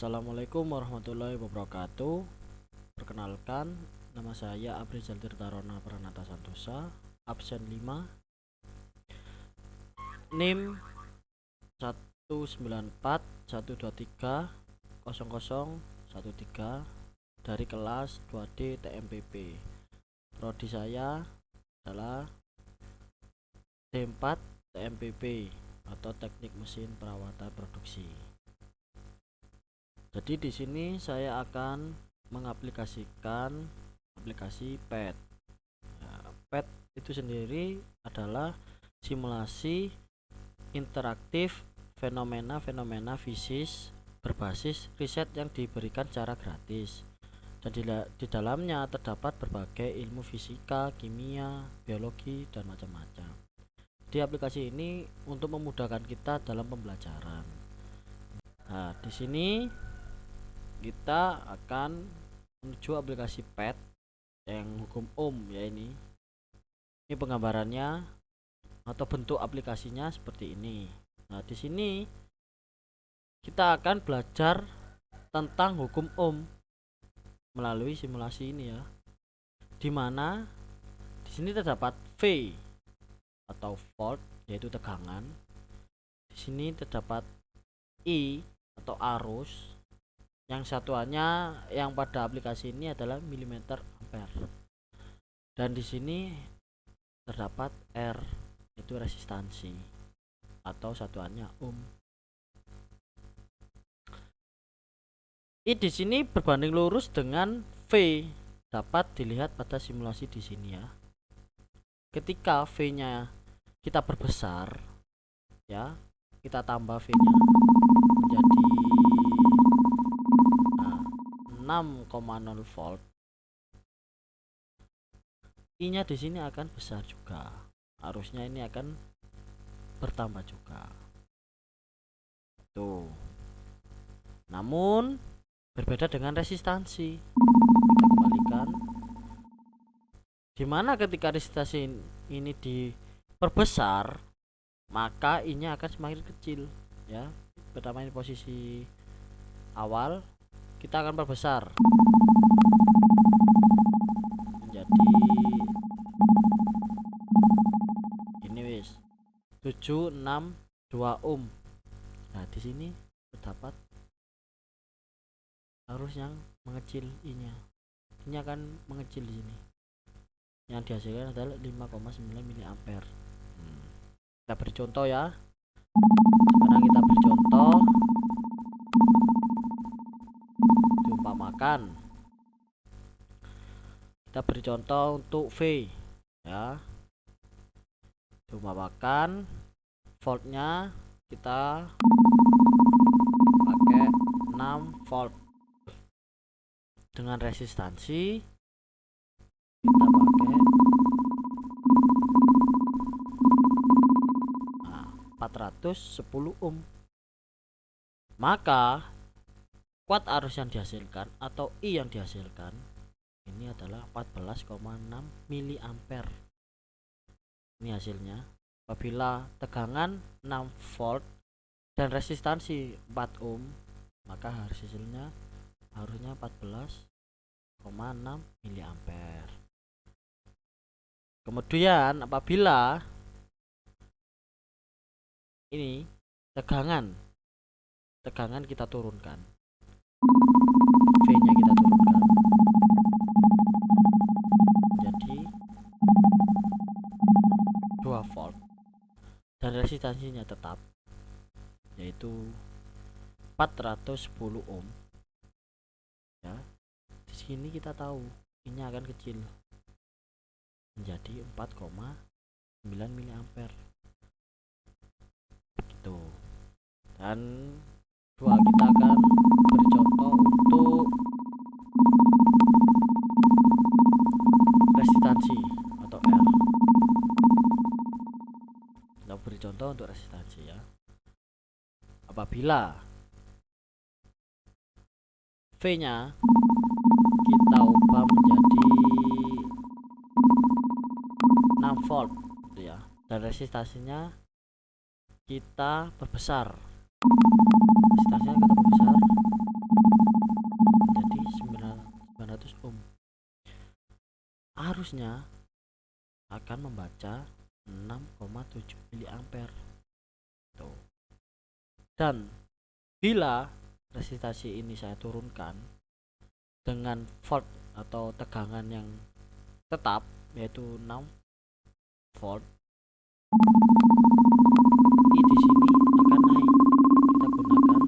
Assalamualaikum warahmatullahi wabarakatuh. Perkenalkan, nama saya Abrizal Tirtarona Pranata Santosa, absen 5, NIM 19412300013 dari kelas 2D TMPP. Prodi saya adalah D4 TMPP atau Teknik Mesin Perawatan Produksi. Jadi di sini saya akan mengaplikasikan aplikasi PET. PET itu sendiri adalah simulasi interaktif fenomena-fenomena fisik berbasis riset yang diberikan secara gratis. Dan di dalamnya terdapat berbagai ilmu fisika, kimia, biologi, dan macam-macam. Di aplikasi ini untuk memudahkan kita dalam pembelajaran. Nah, di sini kita akan menuju aplikasi PET yang hukum ohm ya ini penggambarannya atau bentuk aplikasinya seperti ini. Nah, di sini kita akan belajar tentang hukum ohm melalui simulasi ini ya. Dimana di sini terdapat V atau volt yaitu tegangan. Di sini terdapat I atau arus. Yang satuannya yang pada aplikasi ini adalah milimeter ampere. Dan di sini terdapat R itu resistansi atau satuannya ohm. I di sini berbanding lurus dengan V, dapat dilihat pada simulasi di sini ya. Ketika V-nya kita perbesar ya, kita tambah V-nya menjadi 6,0 volt, I-nya di sini akan besar juga, arusnya ini akan bertambah juga. Tuh. Namun berbeda dengan resistansi. Kita kembalikan. Dimana ketika resistansi ini diperbesar, maka I-nya akan semakin kecil ya. Pertama ini posisi awal, kita akan perbesar menjadi ini wis 762 ohm. Nah, di sini terdapat arus yang mengecil I-nya. Ini akan mengecil di sini. Yang dihasilkan adalah 5,9 mA. Kita beri contoh ya. Sekarang kita beri contoh. Diumpamakan. Kita beri contoh untuk V ya. Diumpamakan voltnya kita pakai 6 volt. Dengan resistansi kita pakai 410 ohm. Maka kuat arus yang dihasilkan atau I yang dihasilkan ini adalah 14,6 mA. Ini hasilnya. Apabila tegangan 6 volt dan resistansi 4 ohm, maka hasilnya harusnya 14,6 mA. Kemudian apabila ini tegangan kita turunkan, V-nya kita turunkan jadi 2 volt dan resistansinya tetap yaitu 410 ohm ya. Di sini kita tahu ini akan kecil menjadi 4,9 mA gitu. Dan kita akan beri contoh untuk resistansi atau R. Kita beri contoh untuk resistansi ya. Apabila V-nya kita ubah menjadi 6 volt ya, dan resistansinya kita perbesar. Resistansinya kita perbesar arusnya akan membaca 6,7 mA tuh. Dan bila resistasi ini saya turunkan dengan volt atau tegangan yang tetap yaitu 6 volt, I di sini akan naik. Kita gunakan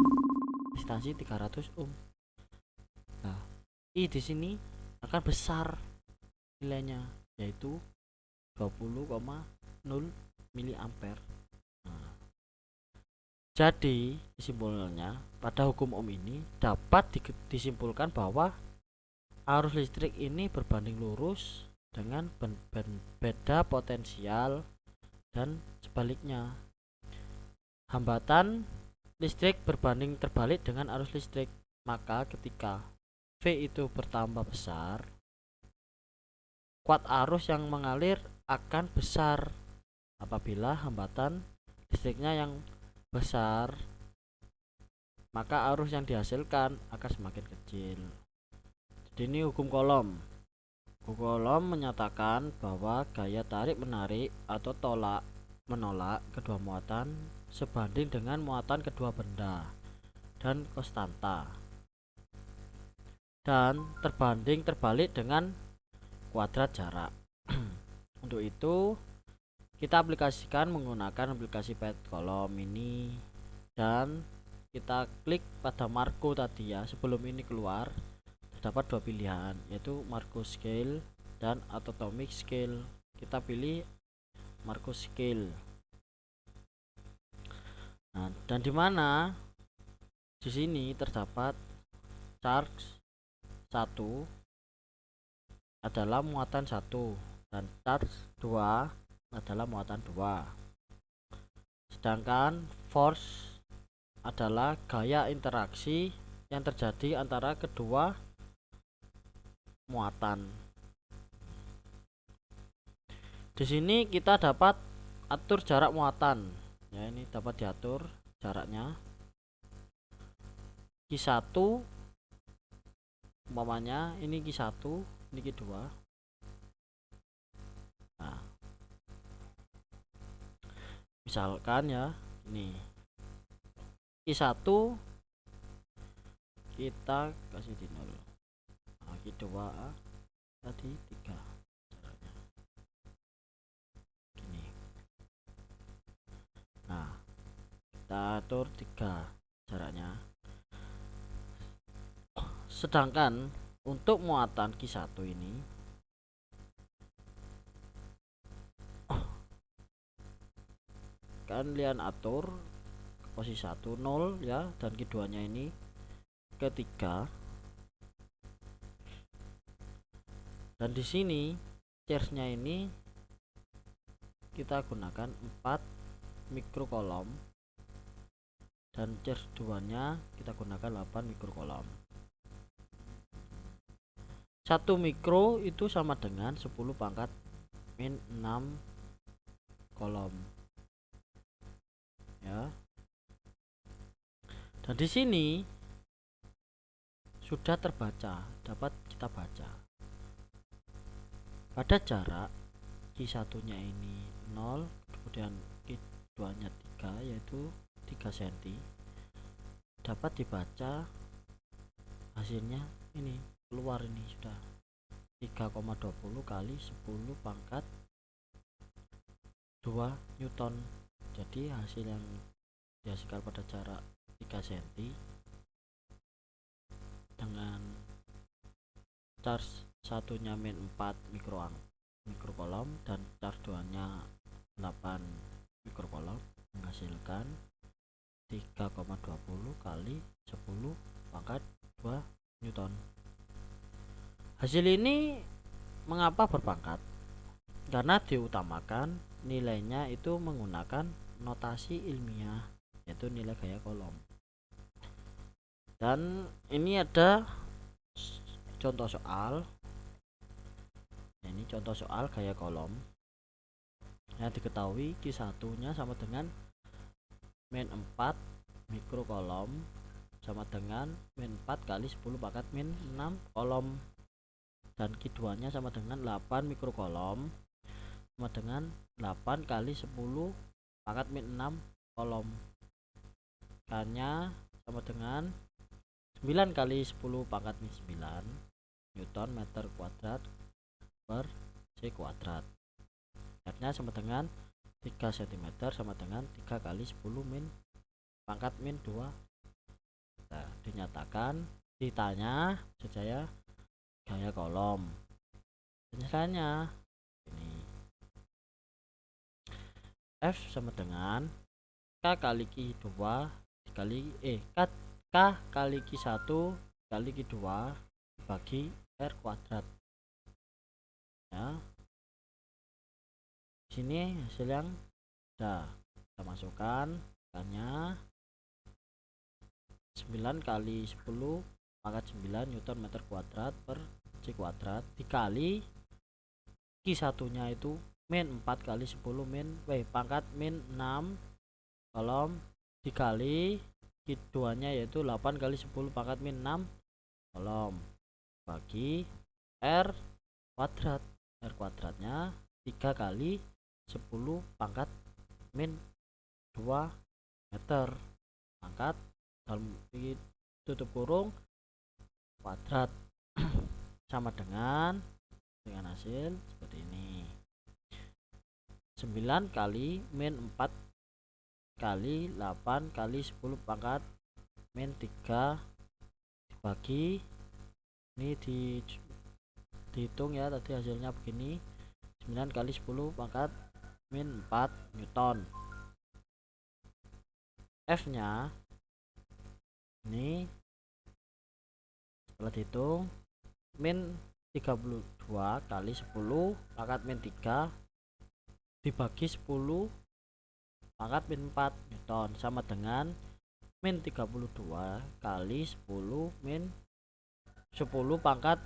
resistansi 300 ohm. Nah, I di sini akan besar nilainya yaitu 20,0 mA. Nah, jadi kesimpulannya pada hukum ohm ini dapat disimpulkan bahwa arus listrik ini berbanding lurus dengan beda potensial dan sebaliknya. Hambatan listrik berbanding terbalik dengan arus listrik. Maka ketika V itu bertambah besar, kuat arus yang mengalir akan besar. Apabila hambatan listriknya yang besar, maka arus yang dihasilkan akan semakin kecil. Jadi ini hukum Coulomb. Hukum Coulomb menyatakan bahwa gaya tarik menarik atau tolak menolak kedua muatan sebanding dengan muatan kedua benda dan konstanta, dan terbanding terbalik dengan kuadrat jarak. Untuk itu kita aplikasikan menggunakan aplikasi Pet Coulomb ini, dan kita klik pada Marco tadi ya. Sebelum ini keluar terdapat dua pilihan, yaitu Marco Scale dan Autotomic Scale. Kita pilih Marco Scale. Nah, dan di mana di sini terdapat charge 1 adalah muatan 1 dan charge 2 adalah muatan 2. Sedangkan force adalah gaya interaksi yang terjadi antara kedua muatan. Di sini kita dapat atur jarak muatan. Ya, ini dapat diatur jaraknya. Q1 umpamanya ini Q1, ini Q2. Nah, misalkan ya, ini Q1 kita kasih di 0. Nah, Q2 tadi 3 caranya. Gini. Nah, kita atur 3 jaraknya. Sedangkan untuk muatan Q1 ini kalian atur ke posisi 1 0 ya, dan keduanya ini ke 3. Dan di sini charge-nya ini kita gunakan 4 mikrocoulomb, dan charge 2-nya kita gunakan 8 mikrocoulomb. 1 mikro itu sama dengan 10 pangkat min 6 coulomb. Ya. Dan di sini sudah terbaca, dapat kita baca. Pada jarak Q1-nya ini 0, kemudian Q2-nya 3 yaitu 3 cm. Dapat dibaca hasilnya ini keluar, ini sudah 3,20 kali 10 pangkat 2 Newton. Jadi hasil yang dihasilkan pada jarak 3 cm dengan charge satunya min 4 mikrocoulomb dan charge 2-nya 8 mikrocoulomb menghasilkan 3,20 kali 10 pangkat 2 Newton. Hasil ini mengapa berpangkat? Karena diutamakan nilainya itu menggunakan notasi ilmiah, yaitu nilai gaya Coulomb. Dan ini ada contoh soal. Ini contoh soal gaya Coulomb yang diketahui Q1-nya sama dengan min 4 mikrocoulomb sama dengan min 4 kali 10 pangkat min 6 coulomb. dan Q2 nya sama dengan 8 mikrokolom sama dengan 8 kali 10 pangkat min 6 kolom. K nya sama dengan 9 kali 10 pangkat min 9 Newton meter kuadrat per C kuadrat. R nya sama dengan 3 cm sama dengan 3 kali 10 min pangkat min 2. Nah, dinyatakan ditanya saja gaya kolom. Penjelasannya ini F sama dengan K kali Q2 kali K kali Q1 kali Q2 bagi R kuadrat. Ya. Sini hasil yang sudah kita masukkan, K-nya 9 kali 10 pangkat 9 Newton meter kuadrat per C kuadrat dikali Q1 nya itu min 4 kali 10 min pangkat min 6 kolom dikali Q2 nya yaitu 8 kali 10 pangkat min 6 kolom bagi R kuadrat. R kuadratnya 3 kali 10 pangkat min 2 meter pangkat dalam tutup kurung kuadrat sama dengan hasil seperti ini. 9 kali min 4 kali 8 kali 10 pangkat min 3 dibagi ini dihitung ya, tadi hasilnya begini, 9 kali 10 pangkat min 4 Newton. F nya ini setelah dihitung min 32 kali 10 pangkat min 3 dibagi 10 pangkat min 4 Newton sama dengan min 32 kali 10 min 10 pangkat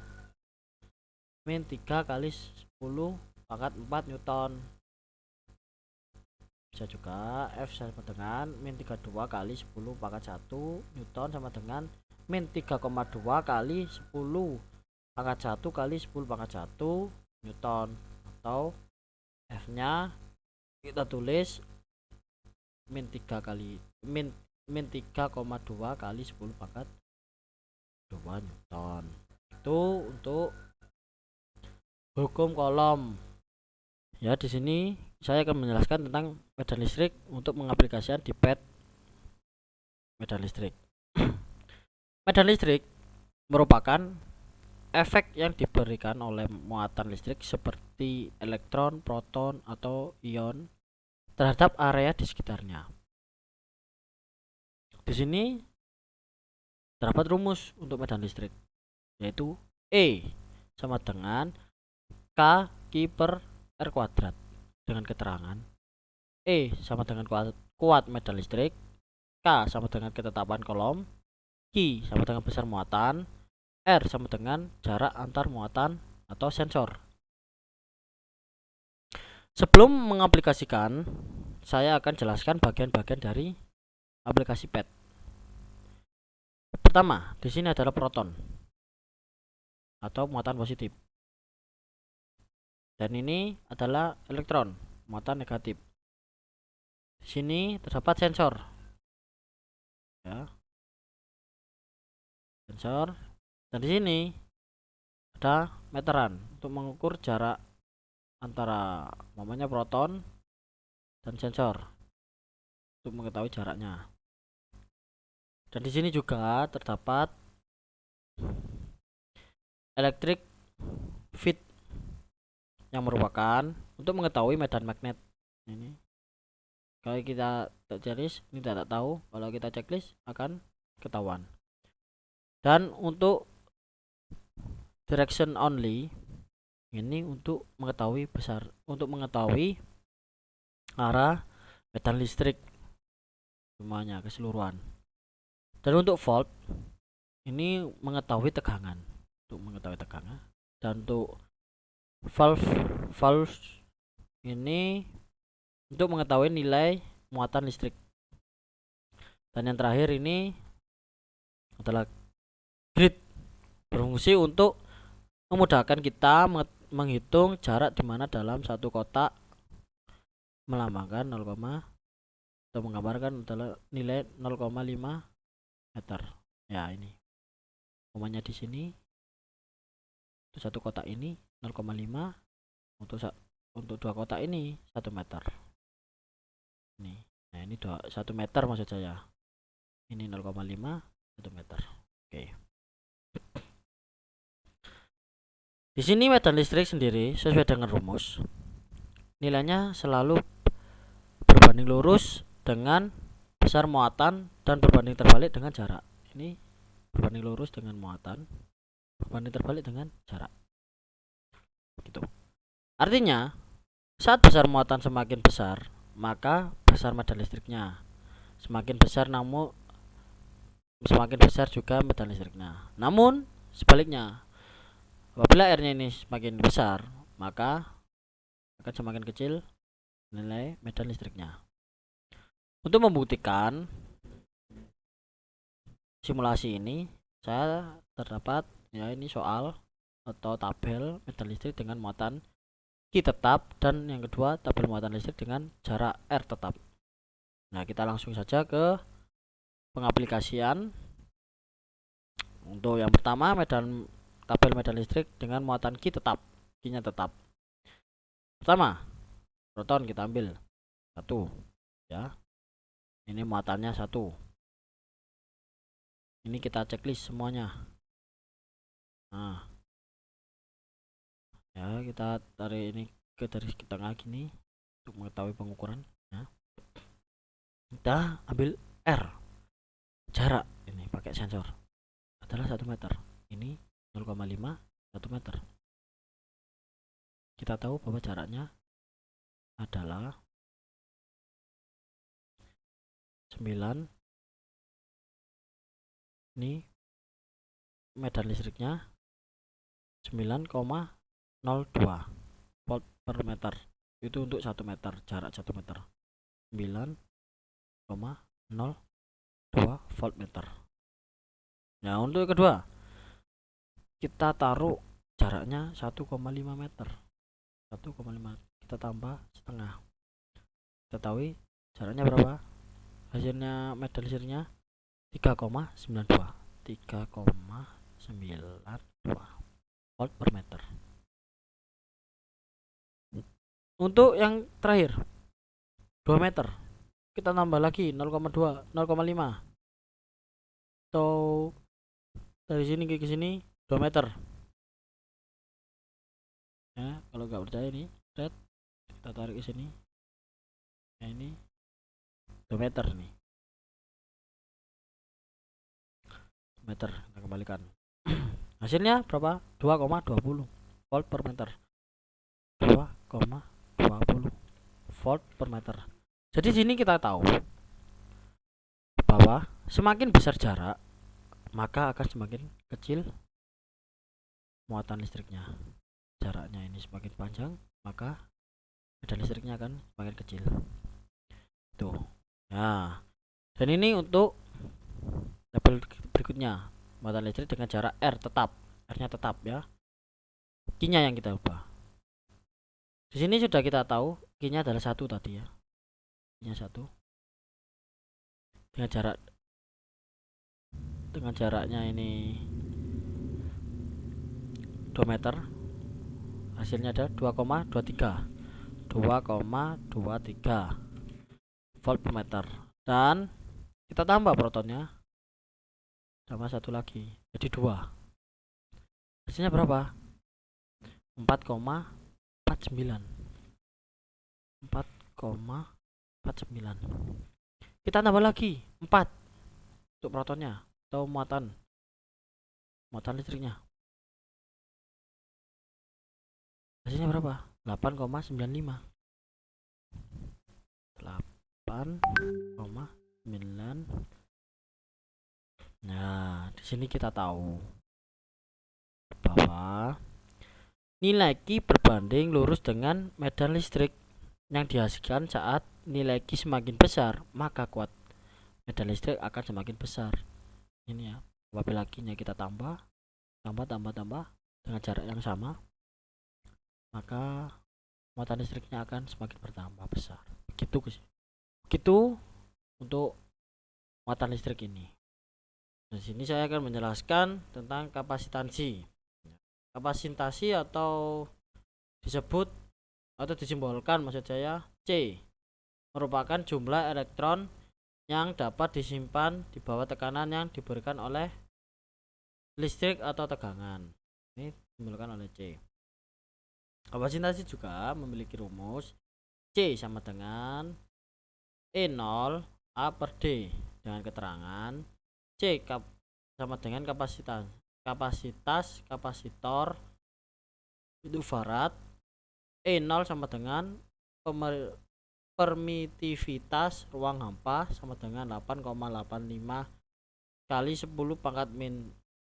min 3 kali 10 pangkat 4 Newton. Bisa juga F sama dengan min 32 kali 10 pangkat 1 Newton sama dengan min 3,2 kali 10 pangkat 1 kali 10 pangkat 1 Newton, atau F nya kita tulis min 3 kali min 3,2 kali 10 pangkat 2 Newton. Itu untuk hukum kolom. Ya, di sini saya akan menjelaskan tentang medan listrik untuk mengaplikasikan di PET medan listrik. Medan listrik merupakan efek yang diberikan oleh muatan listrik seperti elektron, proton, atau ion terhadap area di sekitarnya. Di sini terdapat rumus untuk medan listrik, yaitu E sama dengan K Q per R kuadrat, dengan keterangan E sama dengan kuat medan listrik, K sama dengan ketetapan kolom, Q sama dengan besar muatan, R sama dengan jarak antar muatan atau sensor. Sebelum mengaplikasikan, saya akan jelaskan bagian-bagian dari aplikasi PET. Pertama, di sini adalah proton atau muatan positif. Dan ini adalah elektron, muatan negatif. Di sini terdapat sensor. Ya. Sensor. Dan di sini ada meteran untuk mengukur jarak antara namanya proton dan sensor untuk mengetahui jaraknya. Dan di sini juga terdapat electric field yang merupakan untuk mengetahui medan magnet. Ini kalau kita checklist ini tidak tahu, kalau kita checklist akan ketahuan. Dan untuk direction only ini untuk mengetahui arah medan listrik semuanya keseluruhan. Dan untuk volt ini mengetahui tegangan, dan untuk valve ini untuk mengetahui nilai muatan listrik. Dan yang terakhir ini adalah grid, berfungsi untuk memudahkan kita menghitung jarak di mana dalam satu kotak melambangkan 0, atau menggambarkan adalah nilai 0,5 meter. Ya, ini umpamanya di sini untuk satu kotak ini 0,5, untuk dua kotak ini 1 meter. Ini. Nah, ini 1 meter maksud saya. Ini 0,5, 1 meter. Oke. Di sini medan listrik sendiri sesuai dengan rumus nilainya selalu berbanding lurus dengan besar muatan dan berbanding terbalik dengan jarak. Ini berbanding lurus dengan muatan, berbanding terbalik dengan jarak. Gitu. Artinya, saat besar muatan semakin besar, maka besar medan listriknya. Semakin besar semakin besar juga medan listriknya. Namun sebaliknya, apabila R-nya ini semakin besar, maka akan semakin kecil nilai medan listriknya. Untuk membuktikan simulasi ini, saya terdapat ya ini soal atau tabel medan listrik dengan muatan Q tetap, dan yang kedua tabel muatan listrik dengan jarak R tetap. Nah, kita langsung saja ke pengaplikasian. Untuk yang pertama, tabel medan listrik dengan muatan Q tetap, Q-nya tetap. Pertama, proton kita ambil 1 ya. Ini muatannya 1. Ini kita checklist semuanya. Nah, ya kita tarik ini ke dari tengah gini untuk mengetahui pengukuran ya. Kita ambil R, jarak ini pakai sensor adalah 1 meter, ini 0,5, 1 meter. Kita tahu bahwa jaraknya adalah 9. Ini medan listriknya 9,02 volt per meter. Itu untuk 1 meter, jarak 1 meter. 9,02 volt meter. Nah, untuk yang kedua, kita taruh jaraknya 1,5 meter. 1,5 kita tambah setengah. Kita tahu jaraknya berapa? Hasilnya medan listriknya 3,92 volt per meter. Untuk yang terakhir 2 meter, kita tambah lagi 0,2, 0,5, atau dari sini ke sini 2 meter ya. Kalau nggak percaya nih, kita tarik ke sini. Nah, ini 2 meter nih, 2 meter kita kembalikan. Hasilnya berapa? 2,20 volt per meter. 2,20 volt per meter. Jadi sini kita tahu bahwa semakin besar jarak, maka akan semakin kecil muatan listriknya. Jaraknya ini semakin panjang, maka medan listriknya akan semakin kecil. Tuh. Nah, dan ini untuk tabel berikutnya, muatan listrik dengan jarak R tetap. R-nya tetap ya. Q-nya yang kita ubah. Di sini sudah kita tahu Q-nya adalah 1 tadi ya. Q-nya 1. Dengan jaraknya ini 2 meter. Hasilnya ada 2,23 volt per meter. Dan kita tambah protonnya sama 1 lagi, jadi 2. Hasilnya berapa? 4,49. Kita tambah lagi 4 untuk protonnya atau muatan listriknya. Hasilnya berapa? 8,95. 8,9. Nah, di sini kita tahu bahwa nilai Q berbanding lurus dengan medan listrik yang dihasilkan. Saat nilai Q semakin besar, maka kuat medan listrik akan semakin besar. Ini ya, apabila Q-nya kita tambah, dengan jarak yang sama, maka muatan listriknya akan semakin bertambah besar. Begitu untuk muatan listrik ini. Di sini saya akan menjelaskan tentang kapasitansi. Kapasitansi atau disebut atau disimbolkan maksud saya C merupakan jumlah elektron yang dapat disimpan di bawah tekanan yang diberikan oleh listrik atau tegangan. Ini disimbolkan oleh C. Kapasitansi juga memiliki rumus C sama dengan E0 A per D dengan keterangan C sama dengan kapasitas kapasitor itu farad, E0 sama dengan permitivitas ruang hampa sama dengan 8,85 kali 10 pangkat min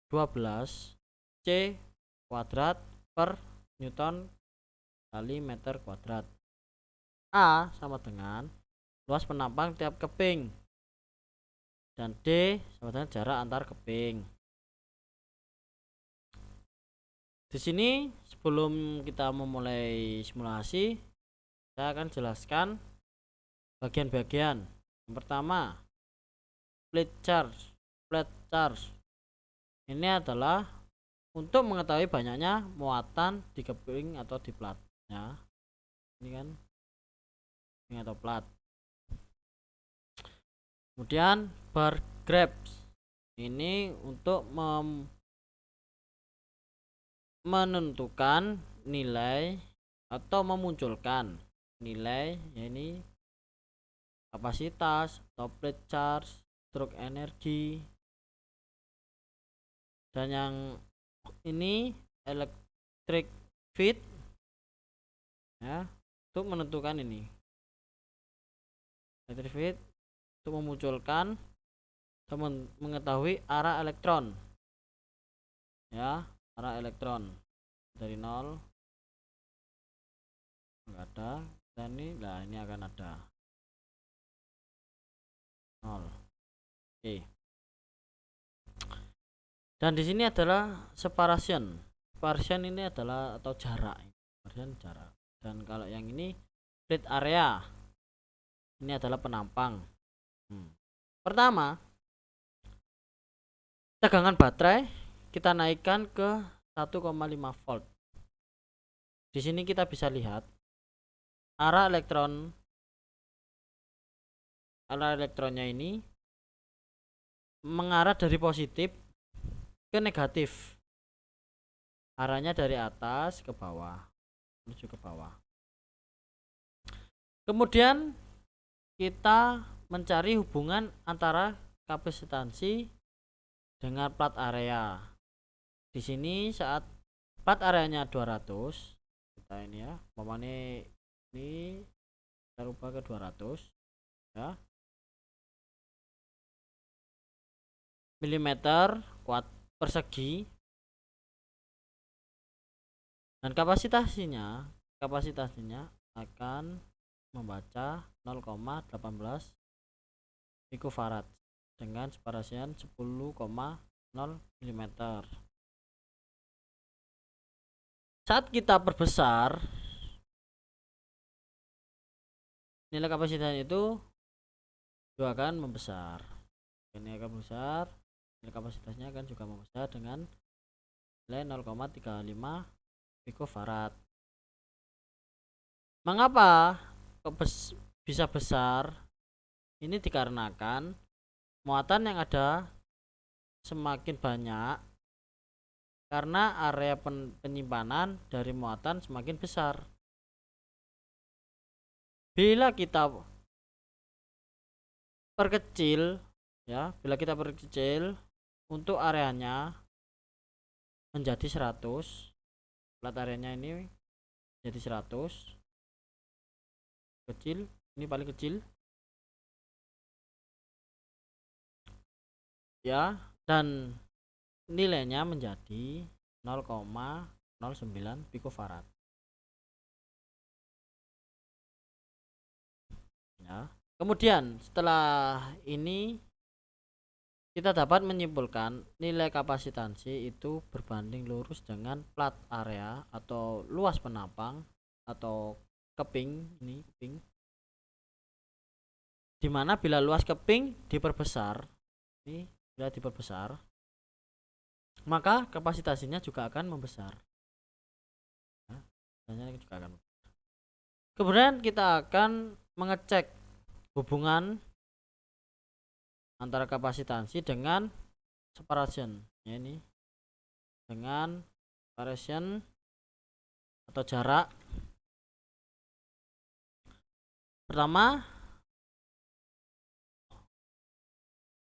12 C kuadrat per Newton kali meter kuadrat. A sama dengan luas penampang tiap keping dan D sama dengan jarak antar keping. Di sini sebelum kita memulai simulasi, saya akan jelaskan bagian-bagian. Yang pertama, plate charge. Ini adalah untuk mengetahui banyaknya muatan di keping atau di platnya. Ini kan keping atau plat. Kemudian bar graph. Ini untuk menentukan nilai atau memunculkan nilai, yakni kapasitas atau plate charge, stroke energi, dan yang ini electric field ya, untuk menentukan ini electric field untuk memunculkan atau mengetahui arah elektron ya, arah elektron dari 0 enggak ada, dan ini akan ada 0. Oke. Dan di sini adalah separation. Separation ini adalah atau jarak. Jarak. Dan kalau yang ini plate area. Ini adalah penampang. Pertama, tegangan baterai kita naikkan ke 1,5 volt. Di sini kita bisa lihat arah elektronnya ini mengarah dari positif ke negatif. Arahnya dari atas ke bawah, menuju ke bawah. Kemudian kita mencari hubungan antara kapasitansi dengan plat area. Di sini saat plat areanya 200, kita ini ya, umpamanya ini kita rubah ke 200 ya, milimeter kuat persegi, dan kapasitasnya akan membaca 0,18 picofarad dengan separasian 10,0 mm. Saat kita perbesar nilai kapasitasnya itu juga akan membesar. Ini akan membesar, nilai kapasitasnya akan juga membesar dengan nilai 0,35 picofarad. Mengapa bisa besar? Ini dikarenakan muatan yang ada semakin banyak karena area penyimpanan dari muatan semakin besar. Bila kita perkecil ya, untuk areanya menjadi 100, plat areanya ini jadi 100, kecil, ini paling kecil ya, dan nilainya menjadi 0,09 picofarad ya. Kemudian setelah ini kita dapat menyimpulkan nilai kapasitansi itu berbanding lurus dengan plat area atau luas penampang atau keping, ini keping, dimana bila luas keping diperbesar, ini bila diperbesar, maka kapasitansinya juga akan membesar. Kemudian kita akan mengecek hubungan antara kapasitansi dengan separation, ya, ini dengan separation atau jarak. Pertama,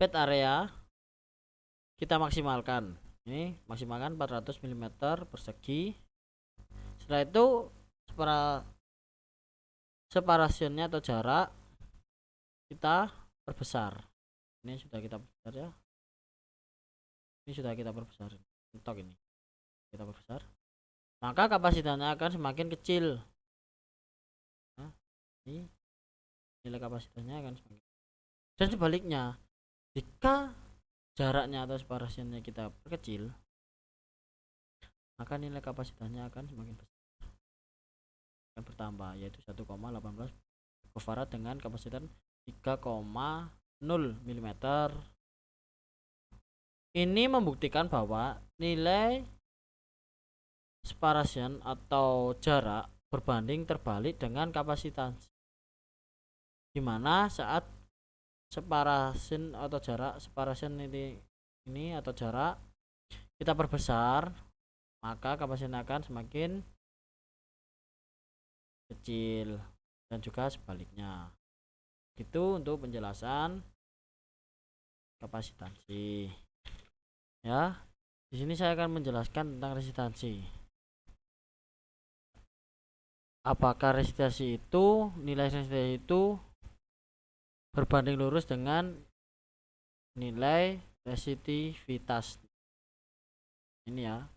pad area kita maksimalkan, ini maksimalkan 400 mm persegi. Setelah itu separationnya atau jarak kita perbesar, ini sudah kita perbesar, ya, ini sudah kita perbesar, untuk ini kita perbesar, maka kapasitasnya akan semakin kecil. Nah, ini nilai kapasitasnya akan semakin kecil. Dan sebaliknya, jika jaraknya atau separationnya kita perkecil, maka nilai kapasitasnya akan semakin besar, akan bertambah, yaitu 1,18 picofarad dengan kapasitas 3,0 mm. Ini membuktikan bahwa nilai separation atau jarak berbanding terbalik dengan kapasitas, dimana saat separation atau jarak separation ini atau jarak kita perbesar, maka kapasitasnya akan semakin kecil, dan juga sebaliknya. Itu untuk penjelasan kapasitansi. Ya, di sini saya akan menjelaskan tentang resistansi. Apakah resistansi itu, nilai resistansi itu berbanding lurus dengan nilai resistivitas. Ini ya,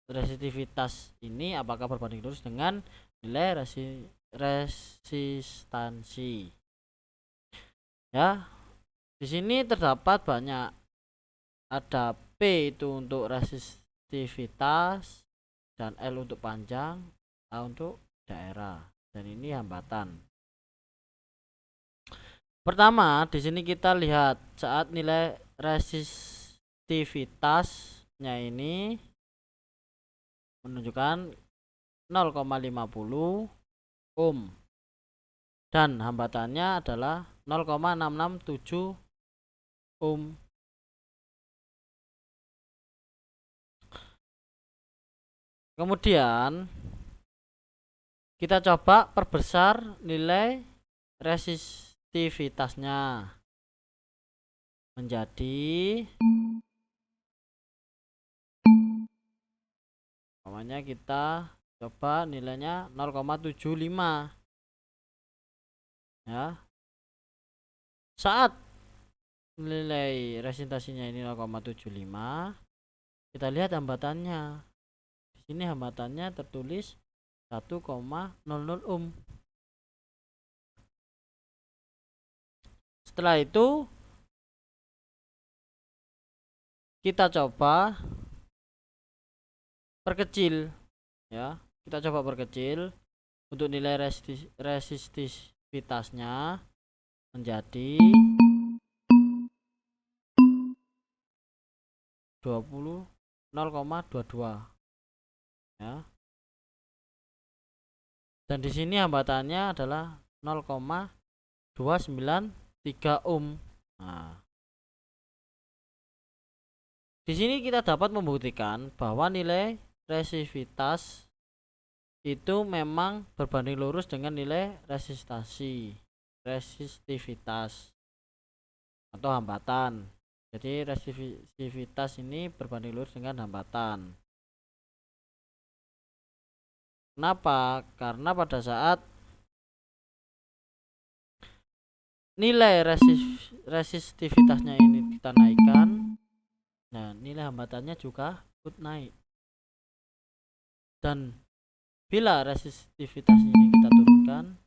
resistivitas ini apakah berbanding lurus dengan nilai resistansi. Ya, di sini terdapat banyak, ada P itu untuk resistivitas, dan L untuk panjang, A untuk daerah, dan ini hambatan. Pertama, di sini kita lihat saat nilai resistivitasnya ini menunjukkan 0,50 ohm dan hambatannya adalah 0,667 ohm. Kemudian kita coba perbesar nilai resistivitasnya menjadi, namanya kita coba nilainya 0,75, ya. Saat nilai resistansinya ini 0,75, kita lihat hambatannya. Di sini hambatannya tertulis 1,00 ohm. Setelah itu kita coba perkecil, ya. Kita coba perkecil untuk nilai resistivitasnya menjadi 0,22, ya. Dan di sini hambatannya adalah 0,293 ohm. Nah, di sini kita dapat membuktikan bahwa nilai resistivitas itu memang berbanding lurus dengan nilai resistivitas atau hambatan. Jadi resistivitas ini berbanding lurus dengan hambatan. Kenapa? Karena pada saat nilai resistivitasnya ini kita naikkan, nah nilai hambatannya juga ikut naik. Dan bila resistivitas ini kita turunkan,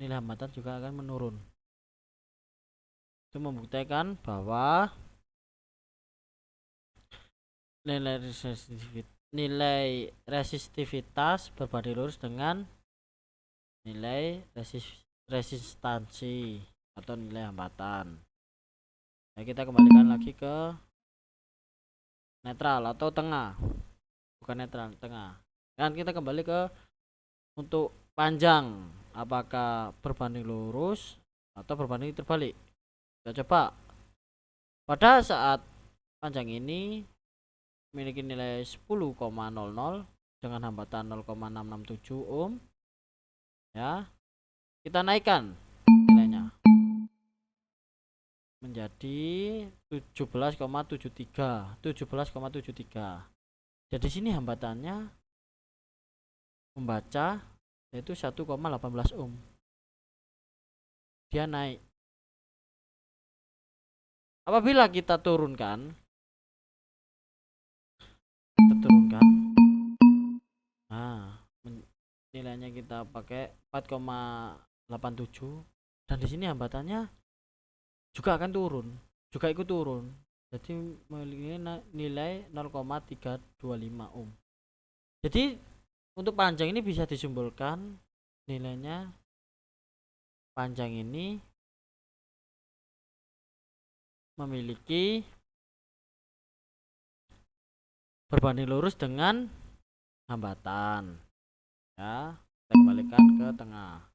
nilai hambatan juga akan menurun. Itu membuktikan bahwa nilai resistivitas berbanding lurus dengan nilai resistansi atau nilai hambatan. Nah, kita kembalikan lagi ke netral atau tengah, bukan netral, tengah. Dan kita kembali ke untuk panjang, apakah berbanding lurus atau berbanding terbalik. Kita coba. Pada saat panjang ini memiliki nilai 10,00 dengan hambatan 0,667 ohm, ya, kita naikkan nilainya menjadi 17,73. Jadi sini hambatannya membaca yaitu 1,18 ohm. Dia naik. Apabila kita turunkan, nah, nilainya kita pakai 4,87 dan di sini hambatannya juga akan turun, juga ikut turun. Jadi memiliki nilai 0,325 ohm. Jadi untuk panjang ini bisa disimpulkan nilainya panjang ini memiliki berbanding lurus dengan hambatan. Ya, kita kembalikan ke tengah.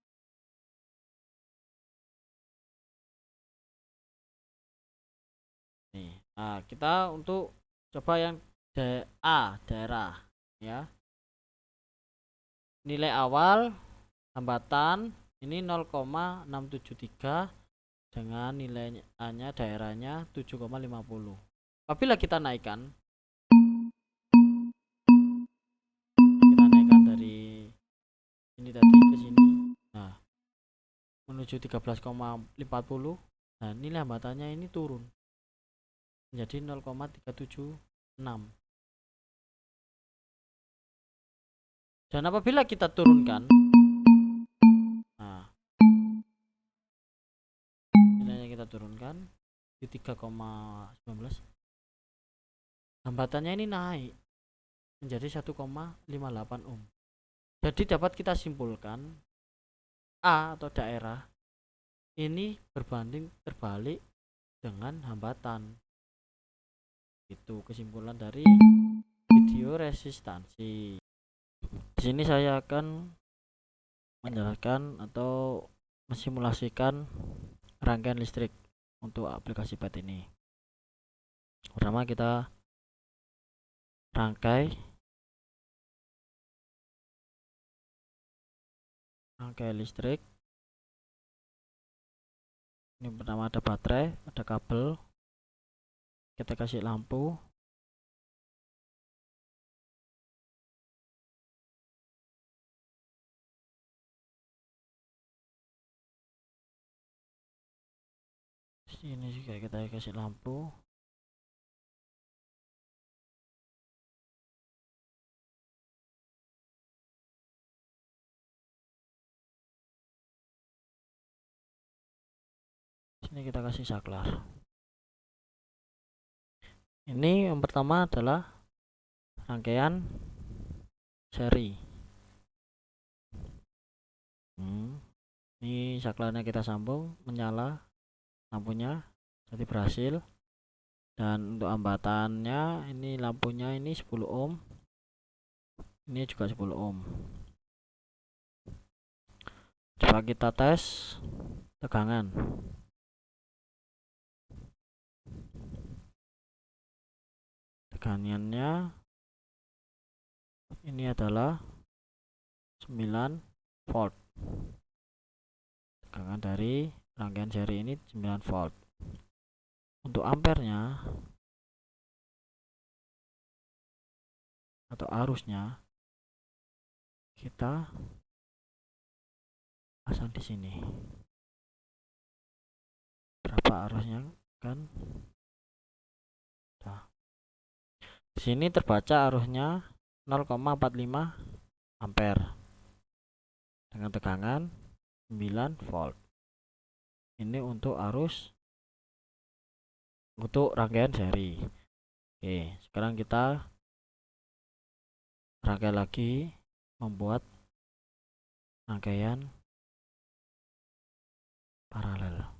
Nih, nah kita untuk coba yang daerah, ya. Nilai awal hambatan ini 0,673 dengan nilainya daerahnya 7,50. Apabila kita naikkan dari ini tadi ke sini, nah menuju 13,50, nah nilai hambatannya ini turun menjadi 0,376. Dan apabila kita turunkan, nah nilainya kita turunkan di 3,19, hambatannya ini naik menjadi 1,58 ohm. Jadi dapat kita simpulkan A atau daerah ini berbanding terbalik dengan hambatan. Itu kesimpulan dari video resistansi. Di sini saya akan menjelaskan atau mensimulasikan rangkaian listrik untuk aplikasi PET ini. Pertama kita rangkai listrik. Ini pertama ada baterai, ada kabel, kita kasih lampu. Sini juga kita kasih lampu. Sini kita kasih saklar. Ini yang pertama adalah rangkaian seri. Ini saklarnya kita sambung, menyala lampunya, jadi berhasil. Dan untuk hambatannya ini lampunya ini 10 ohm, ini juga 10 ohm. Coba kita tes tegangan. Tegangannya ini adalah 9 volt. Tegangan dari rangkaian seri ini 9 volt. Untuk ampernya atau arusnya kita pasang di sini. Berapa arusnya kan? Nah, di sini terbaca arusnya 0,45 ampere dengan tegangan 9 volt. Ini untuk arus untuk rangkaian seri. Oke, sekarang kita rangkai lagi, membuat rangkaian paralel.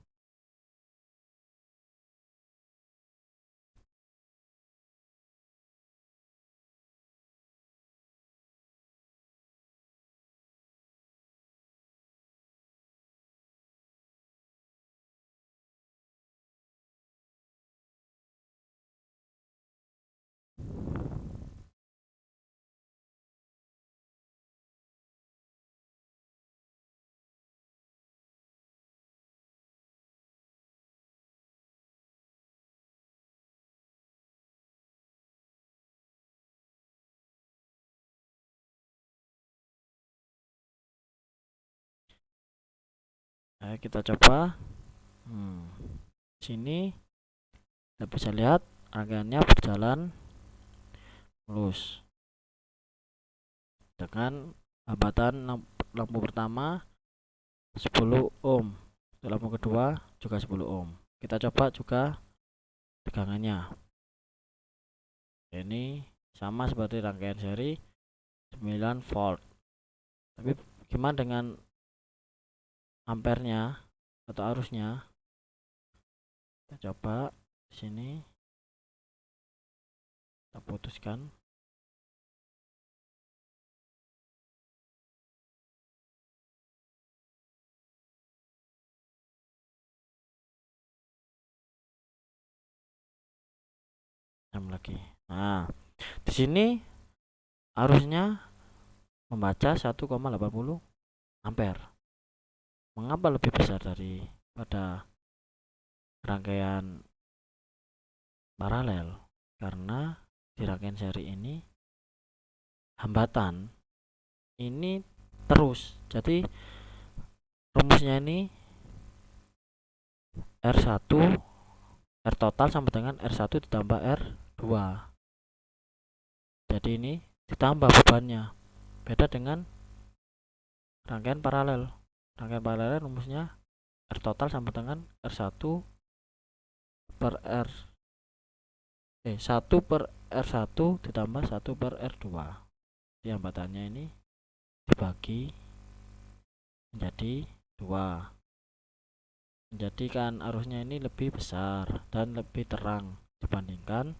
Nah, kita coba. Sini kita bisa lihat rangkaiannya berjalan mulus dengan hambatan lampu pertama 10 ohm, lampu kedua juga 10 ohm. Kita coba juga tegangannya. Ini sama seperti rangkaian seri 9 volt. Tapi gimana dengan ampernya atau arusnya? Kita coba di sini, kita putuskan. Lagi. Nah, di sini arusnya membaca 1,80 ampere. Mengapa lebih besar daripada rangkaian paralel? Karena di rangkaian seri ini hambatan ini terus. Jadi rumusnya ini R1 R total sama dengan R1 ditambah R2. Jadi ini ditambah bebannya. Beda dengan rangkaian paralel. Rangkaian paralel rumusnya R total sama dengan R1 per 1 per R1 ditambah 1 per R2. Jadi hambatannya ini dibagi menjadi 2. Menjadikan arusnya ini lebih besar dan lebih terang dibandingkan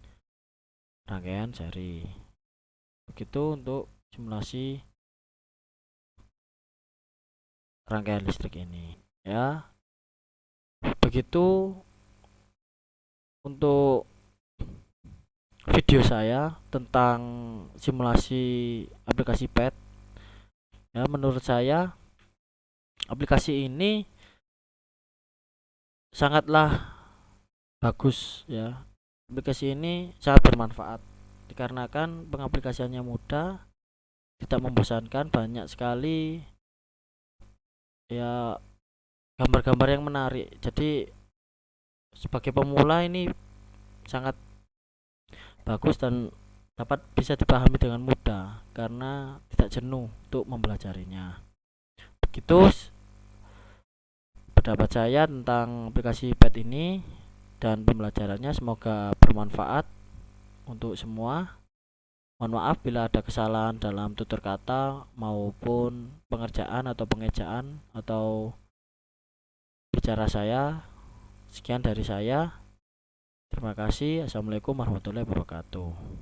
rangkaian seri. Begitu untuk simulasi rangkaian listrik ini, ya. Begitu untuk video saya tentang simulasi aplikasi PET. Ya, menurut saya aplikasi ini sangatlah bagus, ya. Aplikasi ini sangat bermanfaat dikarenakan pengaplikasiannya mudah, tidak membosankan, banyak sekali ya gambar-gambar yang menarik. Jadi sebagai pemula ini sangat bagus dan dapat bisa dipahami dengan mudah karena tidak jenuh untuk mempelajarinya. Begitu pendapat saya tentang aplikasi PET ini dan pembelajarannya, semoga bermanfaat untuk semua. Mohon maaf bila ada kesalahan dalam tutur kata maupun pengerjaan atau pengejaan atau bicara saya. Sekian dari saya. Terima kasih. Assalamualaikum warahmatullahi wabarakatuh.